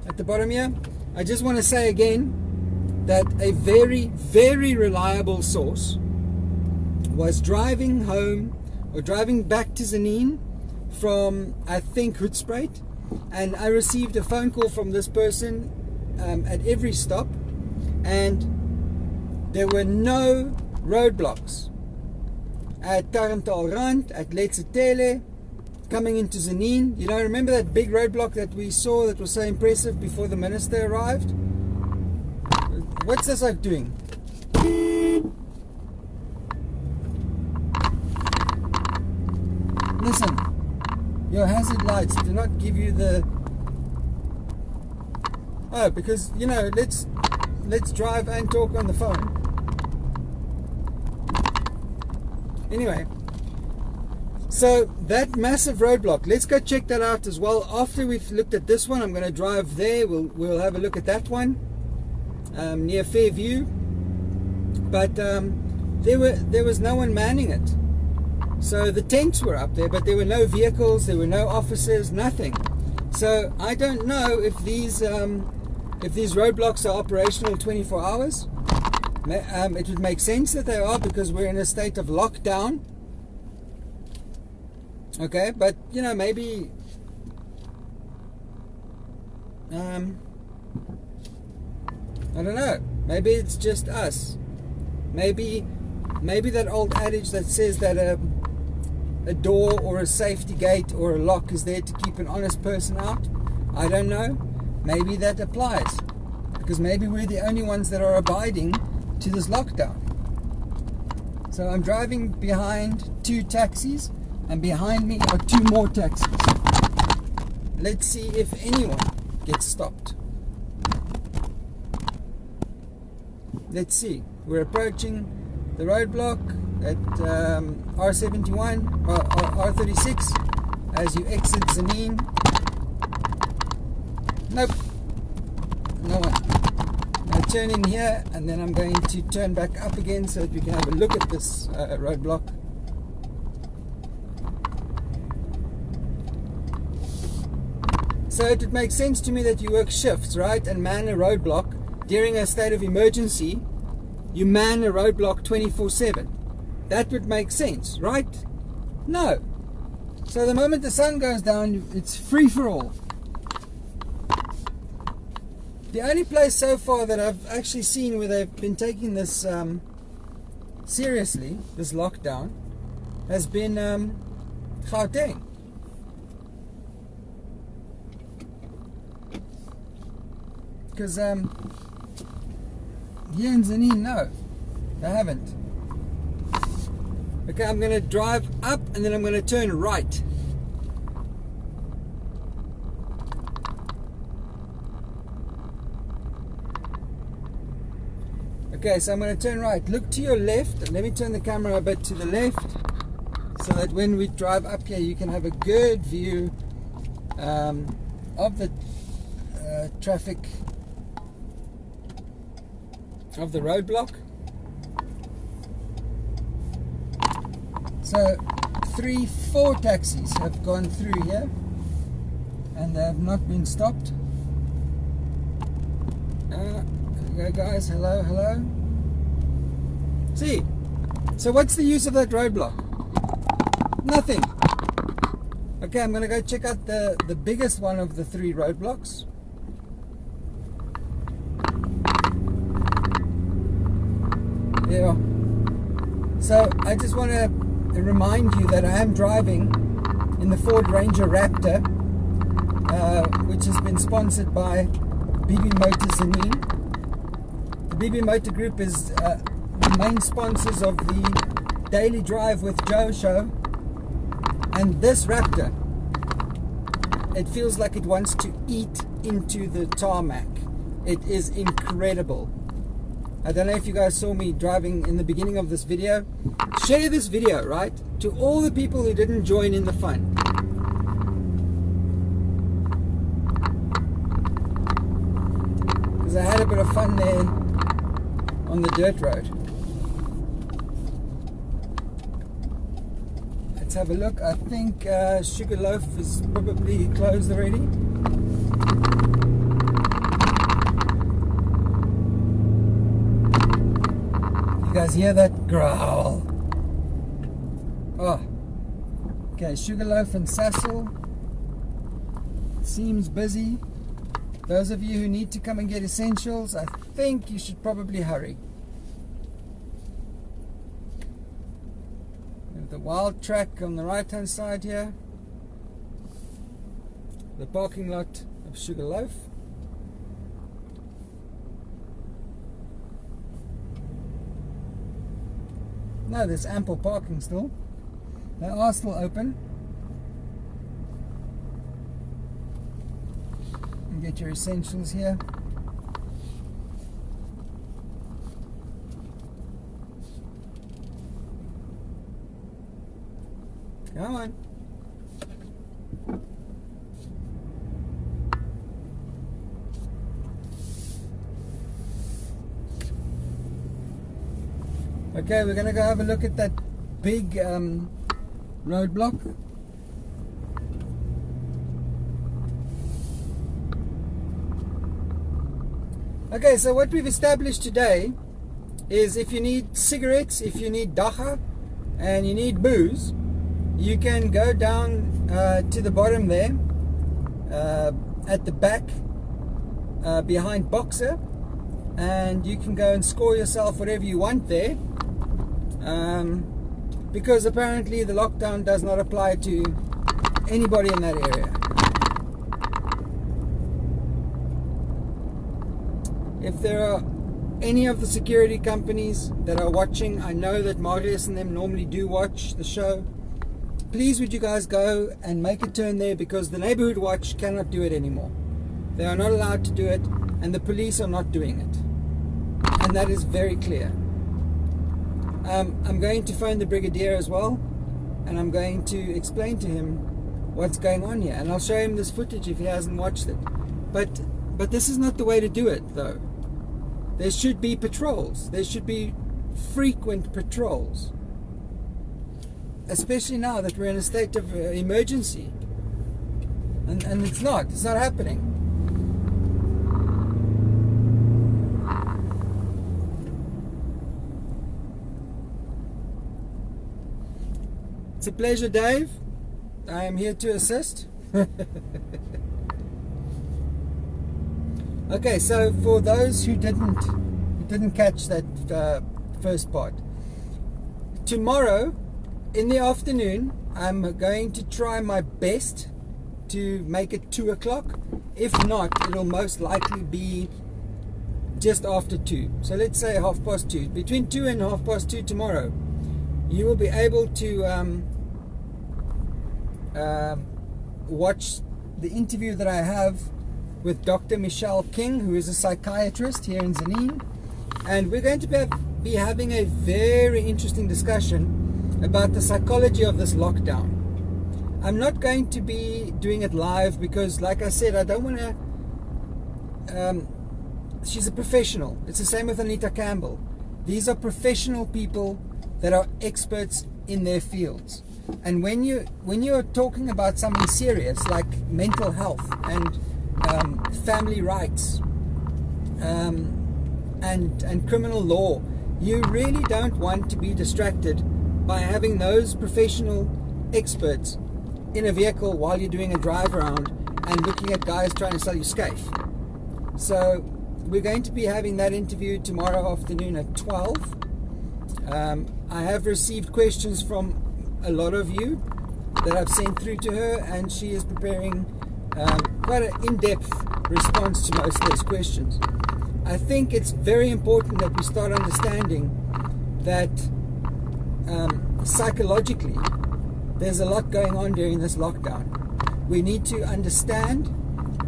at the bottom here. I just want to say again that a very, very reliable source was driving home or driving back to Tzaneen from, I think, Hoedspruit, and I received a phone call from this person at every stop, and there were no roadblocks at Tarantal Rand, at Letsetele, coming into Tzaneen. You know, remember that big roadblock that we saw that was so impressive before the minister arrived? What's this like doing? Listen, your hazard lights do not give you the... Oh, because, you know, let's drive and talk on the phone. Anyway, so that massive roadblock, let's go check that out as well. After we've looked at this one, I'm going to drive there. We'll have a look at that one near Fairview. But there was no one manning it. So the tents were up there, but there were no vehicles, there were no officers, nothing. So I don't know if these roadblocks are operational 24 hours. It would make sense that they are, because we're in a state of lockdown. Okay, but you know, maybe I don't know, maybe it's just us. Maybe that old adage that says that a door or a safety gate or a lock is there to keep an honest person out. I don't know. Maybe that applies, because maybe we're the only ones that are abiding to this lockdown. So I'm driving behind 2 taxis, and behind me are 2 more taxis. Let's see if anyone gets stopped. Let's see. We're approaching the roadblock at R71 or R36 as you exit Tzaneen. Nope, no one. Now turn in here, and then I'm going to turn back up again so that we can have a look at this roadblock. So it would make sense to me that you work shifts, right, and man a roadblock during a state of emergency. You man a roadblock 24/7. That would make sense, right? No. So the moment the sun goes down, it's free for all. The only place so far that I've actually seen where they've been taking this seriously, this lockdown, has been Gauteng. Because here in Tzaneen, no, they haven't. Okay, I'm going to drive up, and then I'm going to turn right. Okay, so I'm going to turn right. Look to your left. Let me turn the camera a bit to the left, so that when we drive up here, you can have a good view of the traffic, of the roadblock. So 4 taxis have gone through here, and they have not been stopped. There we go, guys. Hello, hello. See, so what's the use of that roadblock? Nothing. Okay, I'm going to go check out the biggest one of the 3 roadblocks. Yeah. So I just want to remind you that I am driving in the Ford Ranger Raptor, which has been sponsored by BB Motors Tzaneen. The BB Motor Group is the main sponsors of the Daily Drive with Joe show, and this Raptor, it feels like it wants to eat into the tarmac. It is incredible. I don't know if you guys saw me driving in the beginning of this video. Share this video, right, to all the people who didn't join in the fun. Because I had a bit of fun there on the dirt road. Let's have a look. I think Sugarloaf is probably closed already. You guys hear that growl? Oh. Okay, Sugarloaf and Sassel seems busy. Those of you who need to come and get essentials, I think you should probably hurry. The wild track on the right hand side here, the parking lot of Sugarloaf. No, there's ample parking still. They are still open. You get your essentials here. Come on. Okay, we're going to go have a look at that big roadblock. Okay, so what we've established today is if you need cigarettes, if you need dacha, and you need booze, you can go down to the bottom there, at the back, behind Boxer, and you can go and score yourself whatever you want there, because apparently the lockdown does not apply to anybody in that area. If there are any of the security companies that are watching, I know that Marius and them normally do watch the show. Please would you guys go and make a turn there, because the neighborhood watch cannot do it anymore. They are not allowed to do it, and the police are not doing it. And that is very clear. I'm going to phone the brigadier as well, and I'm going to explain to him what's going on here, and I'll show him this footage if he hasn't watched it. But this is not the way to do it, though. There should be patrols. There should be frequent patrols, especially now that we're in a state of emergency, and it's not happening. It's a pleasure, Dave. I am here to assist. Okay, so for those who didn't catch that first part, tomorrow in the afternoon I'm going to try my best to make it 2 o'clock. If not, it'll most likely be just after 2. So let's say 2:30. Between 2 and 2:30 tomorrow, you will be able to watch the interview that I have with Dr. Michelle King, who is a psychiatrist here in Tzaneen, and we're going to be having a very interesting discussion about the psychology of this lockdown. I'm not going to be doing it live because, like I said, I don't want to... she's a professional. It's the same with Anita Campbell. These are professional people that are experts in their fields. And when you're talking about something serious like mental health and family rights and criminal law, you really don't want to be distracted by having those professional experts in a vehicle while you're doing a drive around and looking at guys trying to sell you scaife. So we're going to be having that interview tomorrow afternoon at 12. I have received questions from a lot of you that I've sent through to her, and she is preparing quite an in-depth response to most of those questions. I think it's very important that we start understanding that psychologically there's a lot going on during this lockdown. We need to understand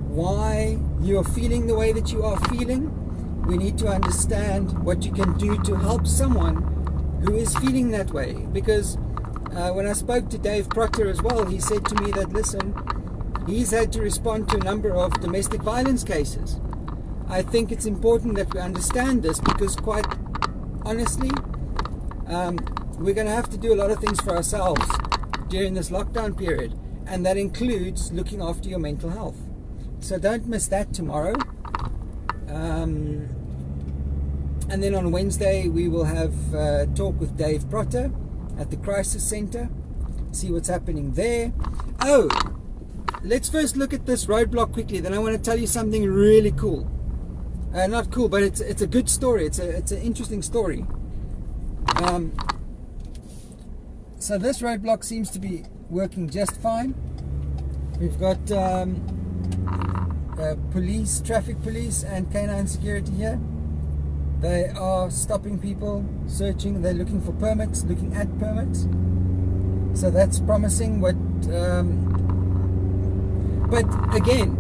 why you are feeling the way that you are feeling. We need to understand what you can do to help someone who is feeling that way, because when I spoke to Dave Proctor as well, he said to me that, listen, he's had to respond to a number of domestic violence cases. I think it's important that we understand this, because quite honestly, we're going to have to do a lot of things for ourselves during this lockdown period, and that includes looking after your mental health. So don't miss that tomorrow. And then on Wednesday we will have a talk with Dave Protter at the Crisis Center, see what's happening there. Oh, let's first look at this roadblock quickly, then I want to tell you something really cool. Not cool, but it's a good story. It's an interesting story. So this roadblock seems to be working just fine. We've got police, traffic police and canine security here. They are stopping people, searching, they're looking for permits, looking at permits. So that's promising. But again,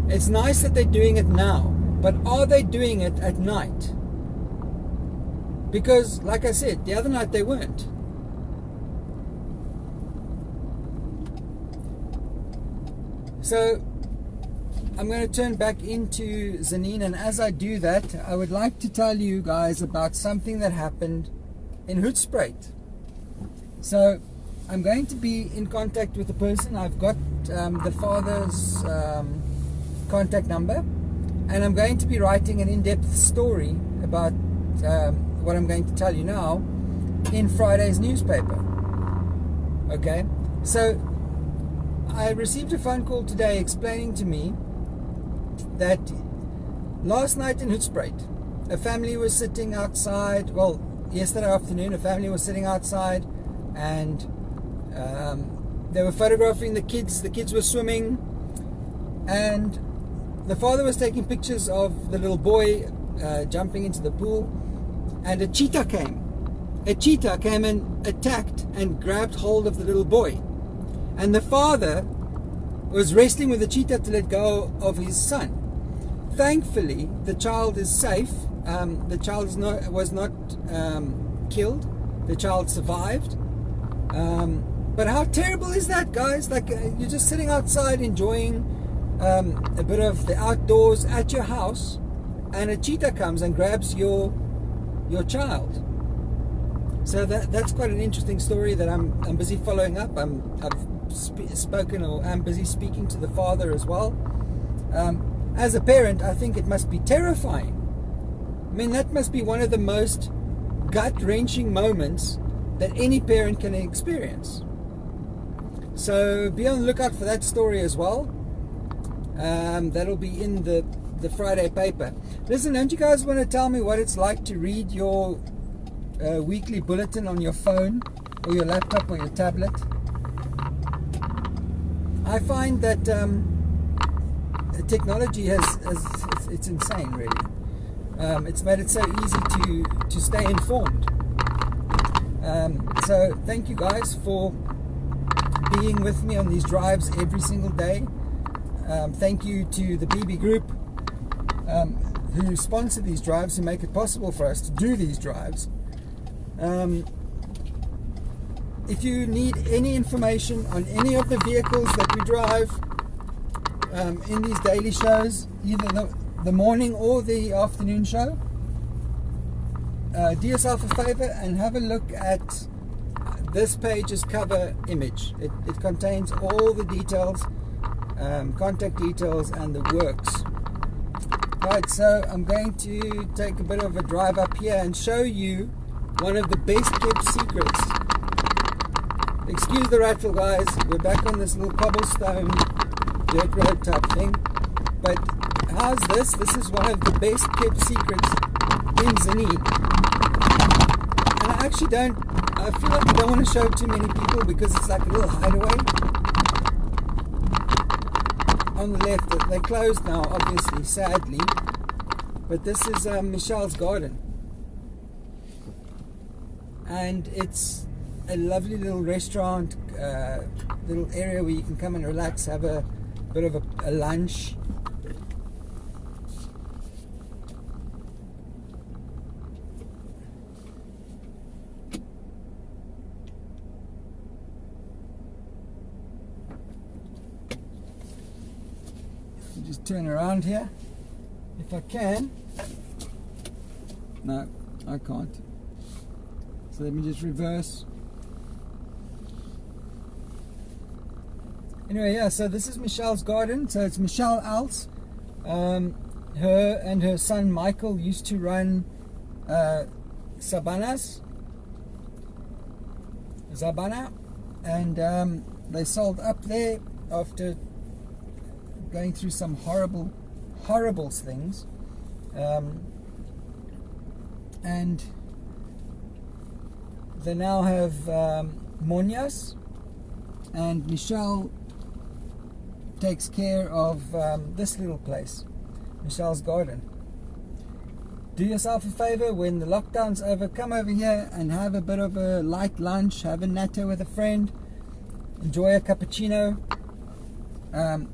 it's nice that they're doing it now, but are they doing it at night? Because, like I said, the other night they weren't. So I'm going to turn back into Tzaneen, and as I do that, I would like to tell you guys about something that happened in Hoedspruit. So I'm going to be in contact with the person. I've got the father's contact number, and I'm going to be writing an in-depth story about what I'm going to tell you now in Friday's newspaper. Okay, so I received a phone call today explaining to me that last night in Hoedspruit, a family was sitting outside. Well, yesterday afternoon, a family was sitting outside, and they were photographing the kids. The kids were swimming, and the father was taking pictures of the little boy jumping into the pool, and a cheetah came. A cheetah came and attacked and grabbed hold of the little boy, and the father was wrestling with the cheetah to let go of his son. Thankfully, the child is safe. The child was not killed. The child survived. But how terrible is that, guys? Like, you're just sitting outside enjoying a bit of the outdoors at your house, and a cheetah comes and grabs your child. So that's quite an interesting story that I'm busy following up. I've spoken, or I'm busy speaking to the father as well. As a parent, I think it must be terrifying. I mean, that must be one of the most gut-wrenching moments that any parent can experience. So be on the lookout for that story as well. That'll be in the Friday paper. Listen, don't you guys want to tell me what it's like to read your weekly bulletin on your phone or your laptop or your tablet? I find that technology it's insane, really. It's made it so easy to stay informed. So thank you guys for being with me on these drives every single day. Thank you to the BB Group who sponsor these drives, who make it possible for us to do these drives. If you need any information on any of the vehicles that we drive in these daily shows, either the morning or the afternoon show, do yourself a favor and have a look at this page's cover image. It contains all the details, contact details and the works. Right, so I'm going to take a bit of a drive up here and show you one of the best kept secrets. Excuse the rattle, guys, we're back on this little cobblestone dirt road type thing, but how's this? This is one of the best kept secrets in Tzaneen. And I feel like I don't want to show too many people because it's like a little hideaway. On the left, they're closed now, obviously, sadly, but this is Michelle's garden, and it's a lovely little restaurant, little area where you can come and relax, have a bit of a lunch. Just turn around here if I can. No, I can't. So let me just reverse. Anyway, yeah, so this is Michelle's garden. So it's Michelle Alts. Her and her son Michael used to run Zabana, and they sold up there after going through some horrible things, and they now have Monias, and Michelle takes care of this little place, Michelle's garden. Do yourself a favor, when the lockdown's over, come over here and have a bit of a light lunch, have a natto with a friend, enjoy a cappuccino.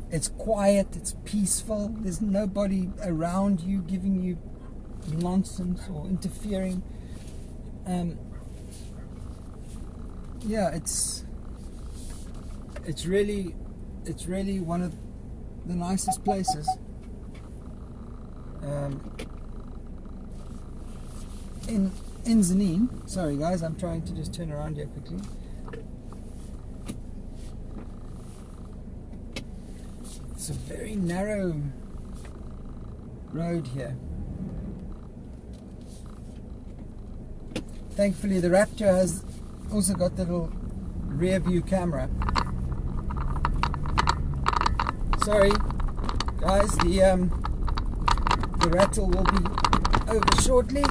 It's quiet, it's peaceful, there's nobody around you giving you nonsense or interfering. Yeah, it's really one of the nicest places in Tzaneen. Sorry guys, I'm trying to just turn around here quickly. It's a very narrow road here. Thankfully the Raptor has also got the little rear view camera. Sorry guys, the rattle will be over shortly.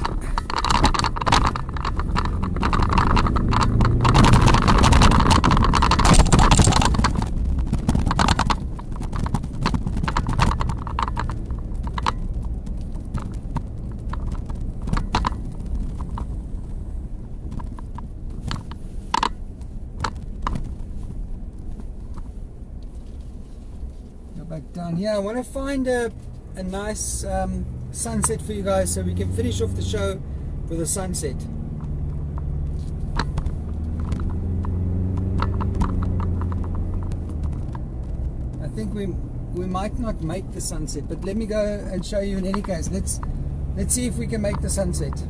Back down here. I want to find a nice sunset for you guys so we can finish off the show with a sunset. I think we might not make the sunset, but let me go and show you in any case. Let's see if we can make the sunset.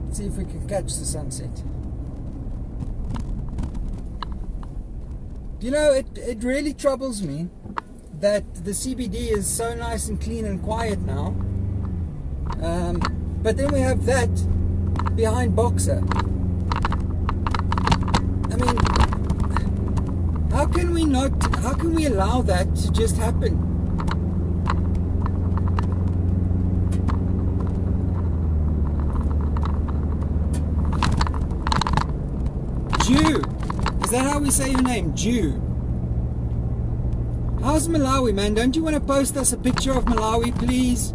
Let's see if we can catch the sunset. You know, it really troubles me that the CBD is so nice and clean and quiet now, but then we have that behind Boxer. I mean, how can we allow that to just happen? Jew. Is that how we say your name? Jew. How's Malawi, man? Don't you want to post us a picture of Malawi, please?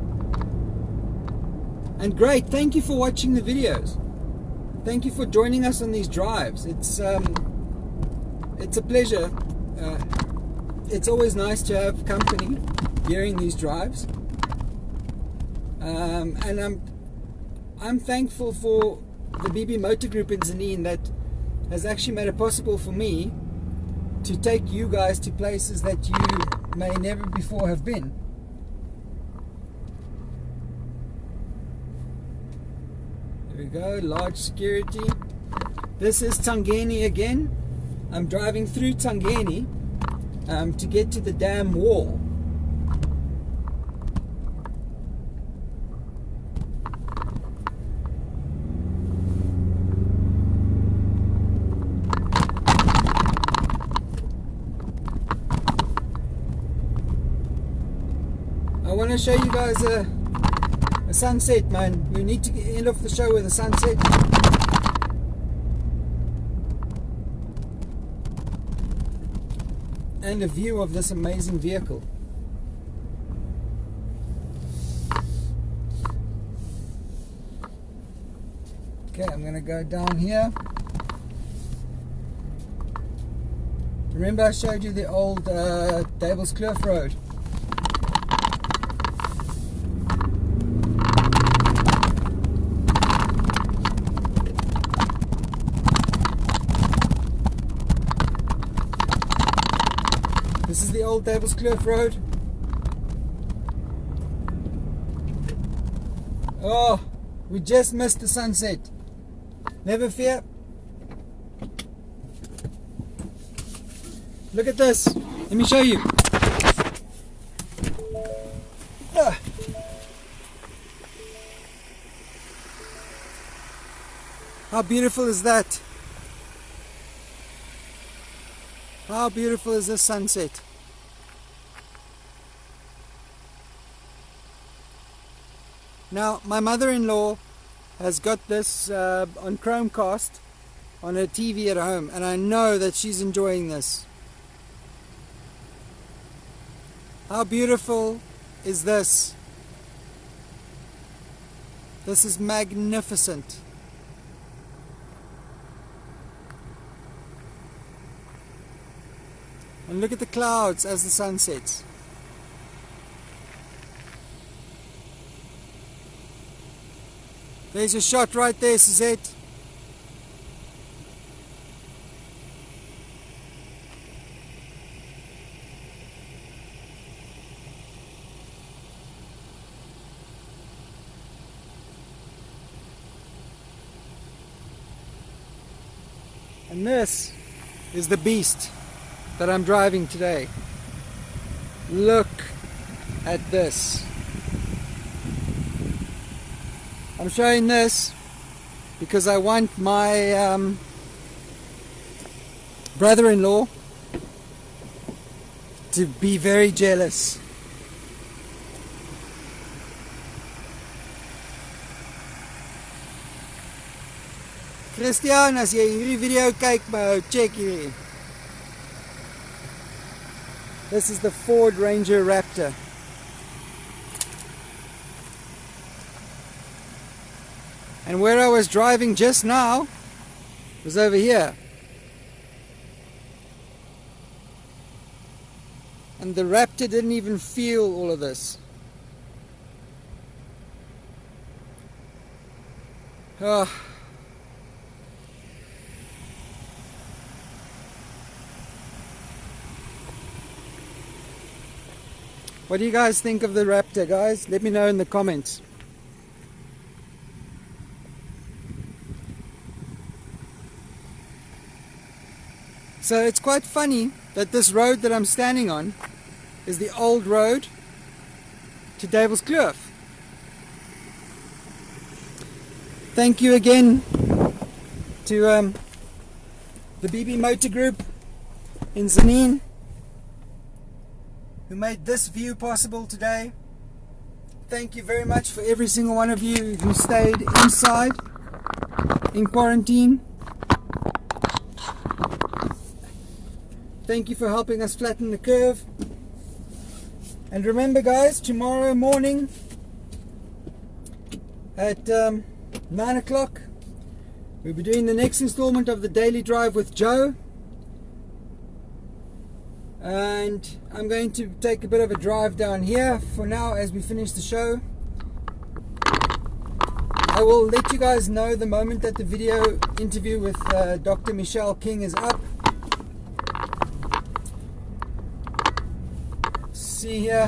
And great, thank you for watching the videos. Thank you for joining us on these drives. It's a pleasure. It's always nice to have company during these drives. And I'm thankful for the BB Motor Group in Tzaneen that has actually made it possible for me to take you guys to places that you may never before have been. There we go, large security. This is Tzaneen again. I'm driving through Tzaneen to get to the dam wall. I want to show you guys a sunset, man. We need to end off the show with a sunset. And a view of this amazing vehicle. Okay, I'm going to go down here. Remember I showed you the old Davelskloof Road? This is the old Davelskloof Road. Oh, we just missed the sunset. Never fear. Look at this. Let me show you. How beautiful is that? How beautiful is this sunset? Now, my mother-in-law has got this on Chromecast on her TV at home, and I know that she's enjoying this. How beautiful is this? This is magnificent. And look at the clouds as the sun sets. There's a shot right there, Suzette. And this is the beast that I'm driving today. Look at this. I'm showing this because I want my brother-in-law to be very jealous. Christian, as jy hierdie video kyk, check hierdie. This is the Ford Ranger Raptor. And where I was driving just now was over here. And the Raptor didn't even feel all of this. Oh. What do you guys think of the Raptor, guys? Let me know in the comments. So it's quite funny that this road that I'm standing on is the old road to Duivelskloof. Thank you again to the BB Motor Group in Tzaneen, who made this view possible today. Thank you very much for every single one of you who stayed inside in quarantine. Thank you for helping us flatten the curve. And remember, guys, tomorrow morning at 9 o'clock we'll be doing the next installment of the Daily Drive with Joe. And I'm going to take a bit of a drive down here for now as we finish the show. I will let you guys know the moment that the video interview with Dr. Michelle King is up. See here.